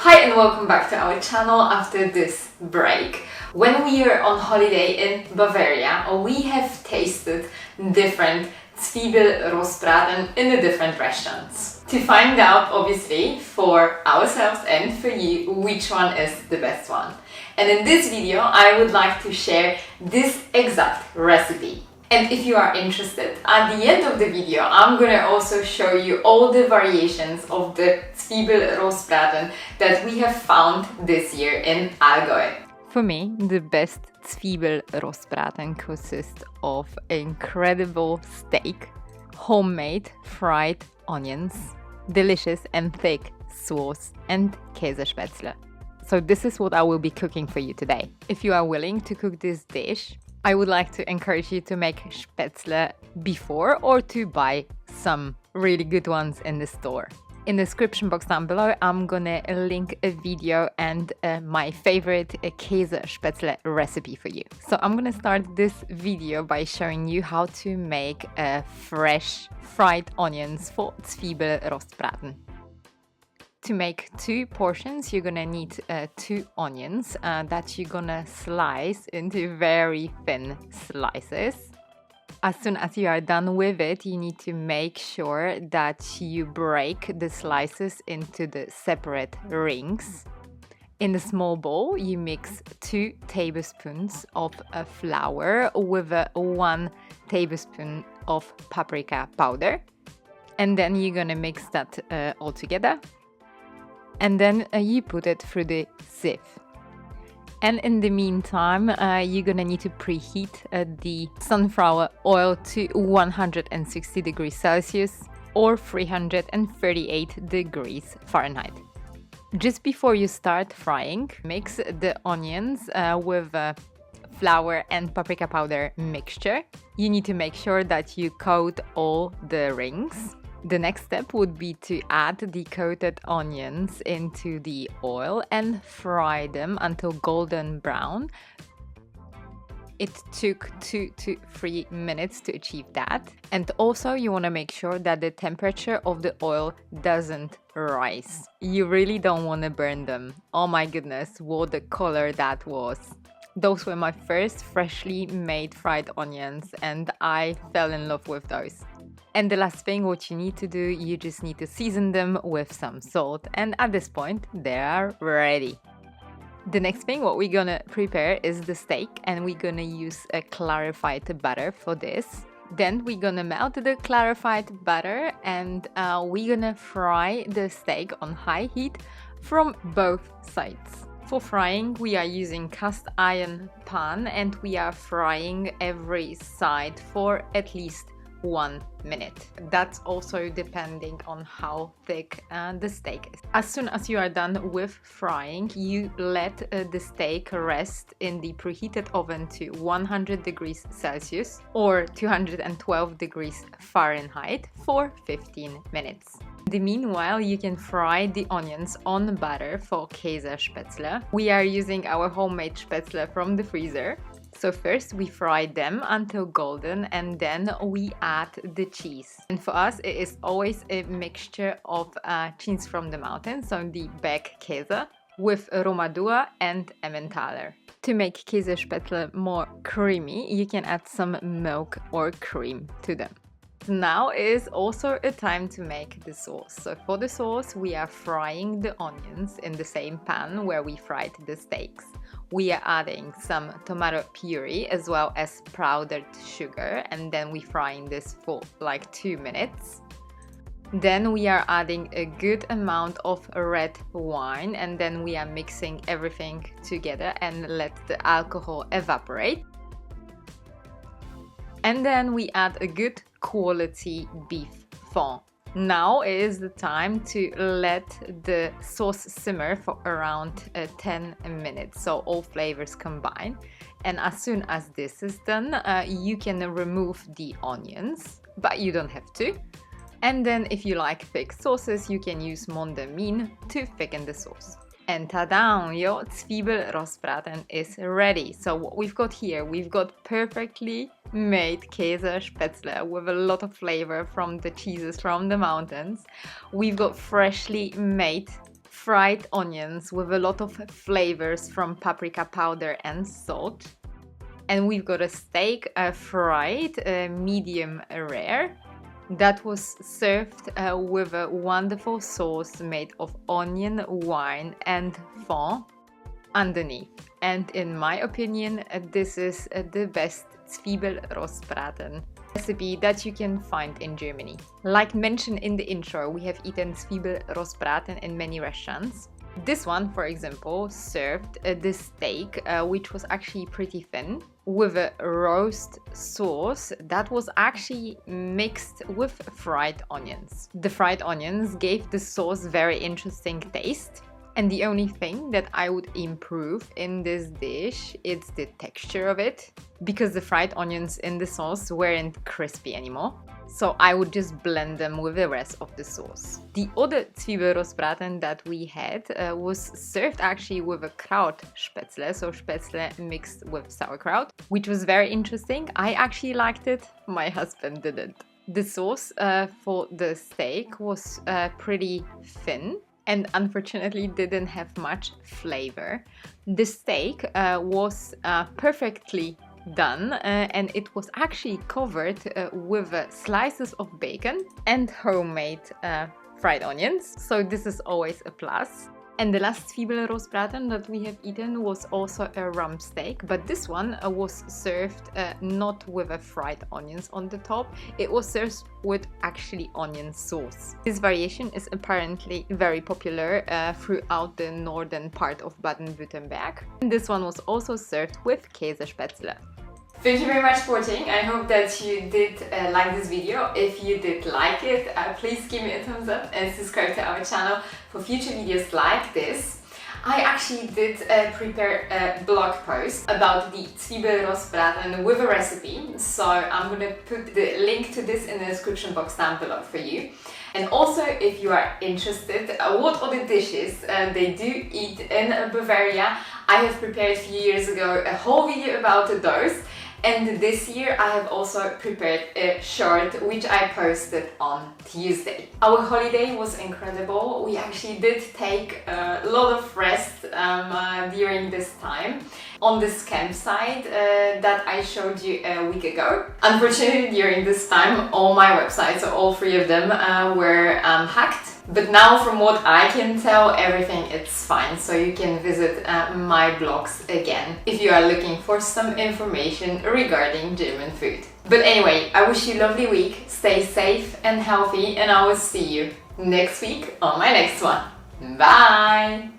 Hi and welcome back to our channel after this break. When we are on holiday in Bavaria, we have tasted different Zwiebelrostbraten in the different restaurants. To find out, obviously, for ourselves and for you, which one is the best one. And in this video, I would like to share this exact recipe. And if you are interested, at the end of the video, I'm gonna also show you all the variations of the Zwiebelrostbraten that we have found this year in Allgäu. For me, the best Zwiebelrostbraten consists of incredible steak, homemade fried onions, delicious and thick sauce, and Käsespätzle. So this is what I will be cooking for you today. If you are willing to cook this dish, I would like to encourage you to make spätzle before or to buy some really good ones in the store. In the description box down below, I'm gonna link a video and my favorite Käsespätzle recipe for you. So I'm gonna start this video by showing you how to make fresh fried onions for Zwiebelrostbraten. To make 2 portions, you're gonna need 2 onions that you're gonna slice into very thin slices. As soon as you are done with it, you need to make sure that you break the slices into the separate rings. In a small bowl, you mix 2 tablespoons of flour with 1 tablespoon of paprika powder. And then you're gonna mix that all together. And then you put it through the sieve. And in the meantime, you're gonna need to preheat the sunflower oil to 160 degrees Celsius or 338 degrees Fahrenheit. Just before you start frying, mix the onions with flour and paprika powder mixture. You need to make sure that you coat all the rings. The next step would be to add the coated onions into the oil and fry them until golden brown. It took 2 to 3 minutes to achieve that. And also you want to make sure that the temperature of the oil doesn't rise. You really don't want to burn them. Oh my goodness, what a color that was. Those were my first freshly made fried onions and I fell in love with those. And the last thing what you need to do, you just need to season them with some salt, and at this point they are ready. The next thing what we're gonna prepare is the steak, and we're gonna use a clarified butter for this. Then we're gonna melt the clarified butter and we're gonna fry the steak on high heat from both sides. For frying, we are using cast iron pan and we are frying every side for at least 1 minute. That's also depending on how thick the steak is. As soon as you are done with frying, you let the steak rest in the preheated oven to 100 degrees Celsius or 212 degrees Fahrenheit for 15 minutes. In the meanwhile, you can fry the onions on butter for Käsespätzle. We are using our homemade spätzle from the freezer. So first we fry them until golden and then we add the cheese. And for us it is always a mixture of cheese from the mountains, so the Bergkäse with Romadur and Emmentaler. To make Käsespätzle more creamy, you can add some milk or cream to them. Now is also a time to make the sauce. So for the sauce, we are frying the onions in the same pan where we fried the steaks. We are adding some tomato puree as well as powdered sugar, and then we frying this for like 2 minutes. Then we are adding a good amount of red wine, and then we are mixing everything together and let the alcohol evaporate. And then we add a good quality beef fond. Now is the time to let the sauce simmer for around 10 minutes, so all flavors combine. And as soon as this is done, you can remove the onions, but you don't have to. And then if you like thick sauces, you can use Mondemin to thicken the sauce. And ta-da! Your Zwiebelrostbraten is ready. So what we've got here, we've got perfectly made Käsespätzle with a lot of flavor from the cheeses from the mountains. We've got freshly made fried onions with a lot of flavors from paprika powder and salt. And we've got a steak fried medium rare that was served with a wonderful sauce made of onion, wine and fond underneath. And in my opinion, this is the best Zwiebelrostbraten recipe that you can find in Germany. Like mentioned in the intro, we have eaten Zwiebelrostbraten in many restaurants. This one, for example, served the steak, which was actually pretty thin, with a roast sauce that was actually mixed with fried onions. The fried onions gave the sauce very interesting taste. And the only thing that I would improve in this dish is the texture of it, because the fried onions in the sauce weren't crispy anymore. So I would just blend them with the rest of the sauce. The other Zwiebelrostbraten that we had was served actually with a Käsespätzle, so spätzle mixed with sauerkraut, which was very interesting. I actually liked it, my husband didn't. The sauce for the steak was pretty thin and unfortunately didn't have much flavor. The steak was perfectly done and it was actually covered with slices of bacon and homemade fried onions, so this is always a plus. And the last Zwiebelrostbraten that we have eaten was also a rump steak, but this one was served not with a fried onions on the top, it was served with actually onion sauce. This variation is apparently very popular throughout the northern part of Baden-Württemberg. And this one was also served with Käsespätzle. Thank you very much for watching. I hope that you did like this video. If you did like it, please give me a thumbs up and subscribe to our channel for future videos like this. I actually did prepare a blog post about the Zwiebelrostbraten with a recipe, so I'm gonna put the link to this in the description box down below for you. And also, if you are interested what other dishes they do eat in Bavaria, I have prepared a few years ago a whole video about those. And this year I have also prepared a short which I posted on Tuesday. Our holiday was incredible. We actually did take a lot of rest during this time on this campsite that I showed you a week ago. Unfortunately, during this time all my websites, so all three of them, were hacked. But now, from what I can tell, everything is fine, so you can visit my blogs again if you are looking for some information regarding German food. But anyway, I wish you a lovely week, stay safe and healthy, and I will see you next week on my next one. Bye!